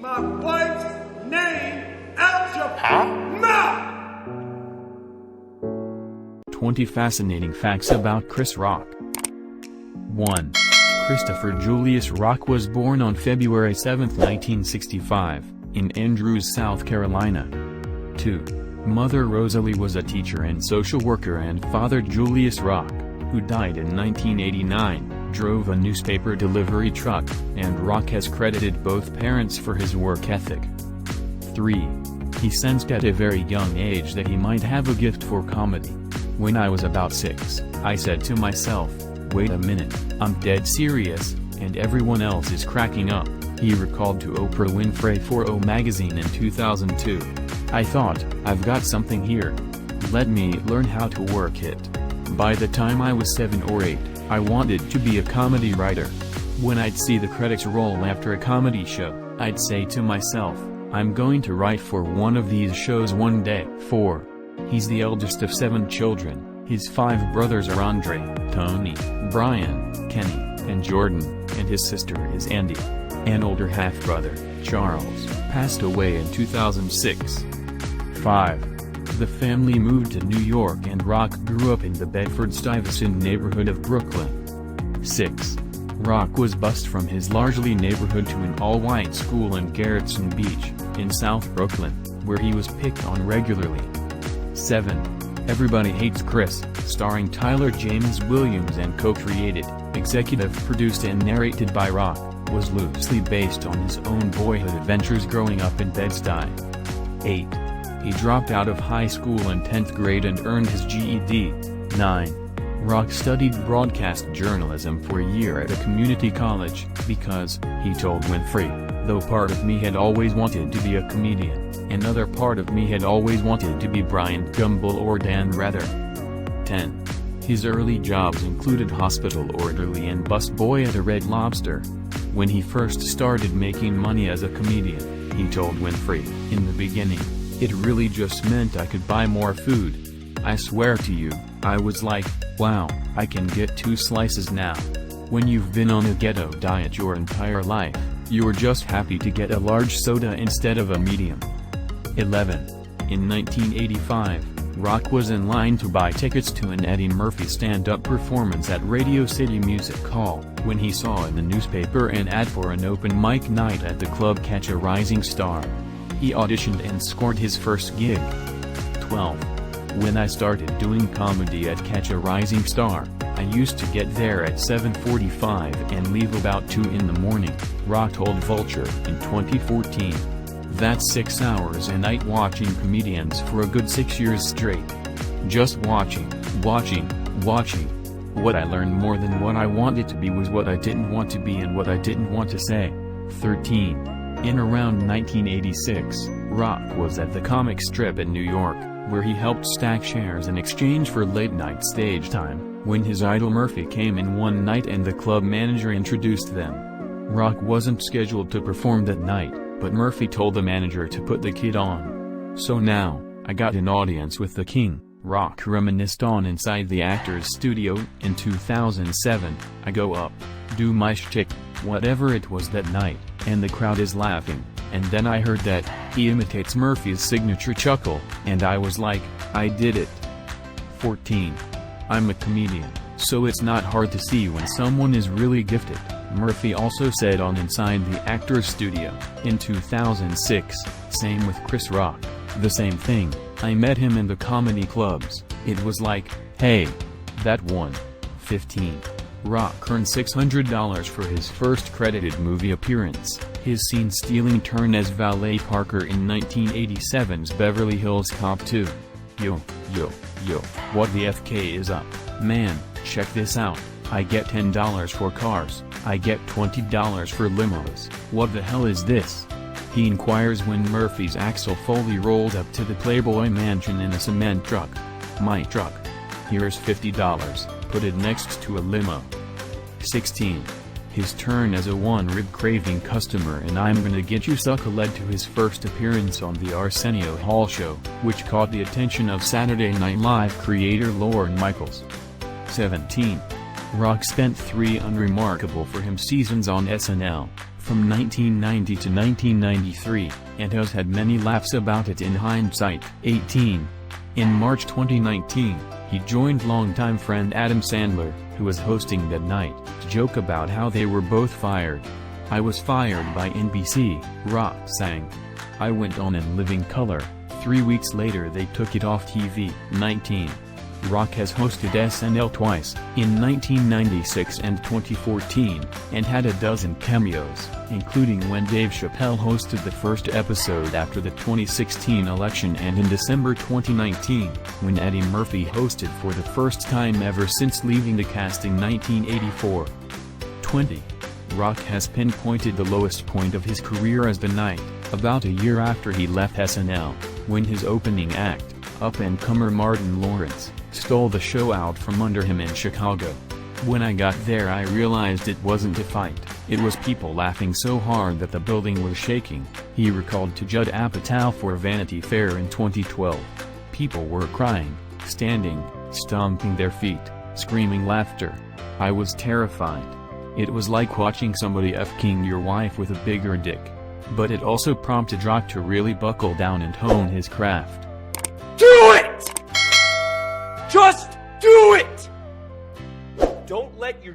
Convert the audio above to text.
my wife's name out your mouth! 20 fascinating facts about Chris Rock. 1. Christopher Julius Rock was born on February 7, 1965, in Andrews, South Carolina. 2. Mother Rosalie was a teacher and social worker, and father Julius Rock, who died in 1989, drove a newspaper delivery truck, and Rock has credited both parents for his work ethic. 3. He sensed at a very young age that he might have a gift for comedy. When I was about 6, I said to myself, "Wait a minute, I'm dead serious, and everyone else is cracking up," he recalled to Oprah Winfrey for O Magazine in 2002. "I thought, I've got something here. Let me learn how to work it." By the time I was 7 or 8, I wanted to be a comedy writer. When I'd see the credits roll after a comedy show, I'd say to myself, "I'm going to write for one of these shows one day." 4. He's the eldest of 7 children. His 5 brothers are Andre, Tony, Brian, Kenny, and Jordan, and his sister is Andy. An older half-brother, Charles, passed away in 2006. 5. The family moved to New York, and Rock grew up in the Bedford-Stuyvesant neighborhood of Brooklyn. 6. Rock was bused from his largely neighborhood to an all-white school in Gerritsen Beach, in South Brooklyn, where he was picked on regularly. 7. Everybody Hates Chris, starring Tyler James Williams and co-created, executive produced and narrated by Rock, was loosely based on his own boyhood adventures growing up in Bed-Stuy. 8. He dropped out of high school in 10th grade and earned his GED. 9. Rock studied broadcast journalism for a year at a community college, because, he told Winfrey, "Though part of me had always wanted to be a comedian, another part of me had always wanted to be Bryant Gumbel or Dan Rather." 10. His early jobs included hospital orderly and busboy at a Red Lobster. When he first started making money as a comedian, he told Winfrey, "In the beginning, it really just meant I could buy more food. I swear to you, I was like, wow, I can get 2 slices now." When you've been on a ghetto diet your entire life, you're just happy to get a large soda instead of a medium. 11. In 1985, Rock was in line to buy tickets to an Eddie Murphy stand-up performance at Radio City Music Hall, when he saw in the newspaper an ad for an open mic night at the club Catch a Rising Star. He auditioned and scored his first gig. 12. When I started doing comedy at Catch a Rising Star, I used to get there at 7:45 and leave about 2 in the morning, Rock told Vulture in 2014. That's 6 hours a night watching comedians for a good 6 years straight. Just watching. What I learned more than what I wanted to be was what I didn't want to be and what I didn't want to say. 13. In around 1986, Rock was at the comic strip in New York, where he helped stack shares in exchange for late-night stage time, when his idol Murphy came in one night and the club manager introduced them. Rock wasn't scheduled to perform that night, but Murphy told the manager to put the kid on. "So now, I got an audience with the king," Rock reminisced on Inside the Actors Studio in 2007. "I go up, do my shtick, whatever it was that night, and the crowd is laughing, and then I heard that he imitates Murphy's signature chuckle, and I was like, I did it." 14. I'm a comedian, so it's not hard to see when someone is really gifted, Murphy also said on Inside the Actors Studio in 2006. Same with Chris Rock. The same thing, I met him in the comedy clubs, it was like, hey, that one. 15. Rock earned $600 for his first credited movie appearance, his scene-stealing turn as valet Parker in 1987's Beverly Hills Cop II. Yo, what the FK is up, man, check this out, I get $10 for cars, I get $20 for limos, what the hell is this? He inquires when Murphy's Axel Foley rolled up to the Playboy Mansion in a cement truck. My truck. Here's $50, put it next to a limo. 16. His turn as a one-rib craving customer in I'm Gonna Get You Sucker led to his first appearance on the Arsenio Hall show, which caught the attention of Saturday Night Live creator Lorne Michaels. 17. Rock spent 3 unremarkable for him seasons on SNL, from 1990 to 1993, and has had many laughs about it in hindsight. 18. In March 2019, he joined longtime friend Adam Sandler, who was hosting that night, to joke about how they were both fired. "I was fired by NBC," Rock sang. "I went on in living color. 3 weeks later they took it off TV." 19. Rock has hosted SNL twice, in 1996 and 2014, and had a dozen cameos, including when Dave Chappelle hosted the first episode after the 2016 election, and in December 2019, when Eddie Murphy hosted for the first time ever since leaving the cast in 1984. 20. Rock has pinpointed the lowest point of his career as the night, about a year after he left SNL, when his opening act, up-and-comer Martin Lawrence, stole the show out from under him in Chicago. "When I got there I realized it wasn't a fight, it was people laughing so hard that the building was shaking," he recalled to Judd Apatow for Vanity Fair in 2012. "People were crying, standing, stomping their feet, screaming laughter. I was terrified. It was like watching somebody f-king your wife with a bigger dick." But it also prompted Rock to really buckle down and hone his craft. Do it! Just do it! Don't let your